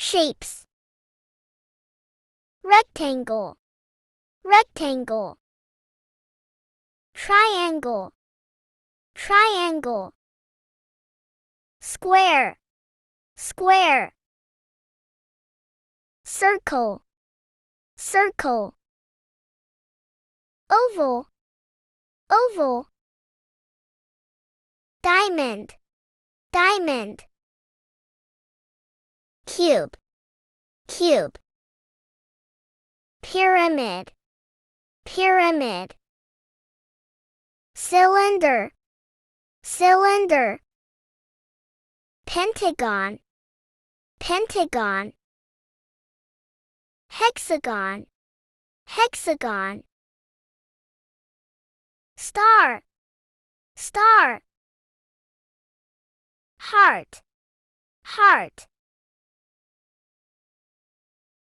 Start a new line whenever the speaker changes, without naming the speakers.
Shapes. Rectangle. Rectangle. Triangle. Triangle. Square. Square. Circle. Circle. Oval. Oval. Diamond. Diamond. Cube. Cube. Pyramid. Pyramid. Cylinder. Cylinder. Pentagon. Pentagon. Hexagon. Hexagon. Star. Star. Heart. Heart.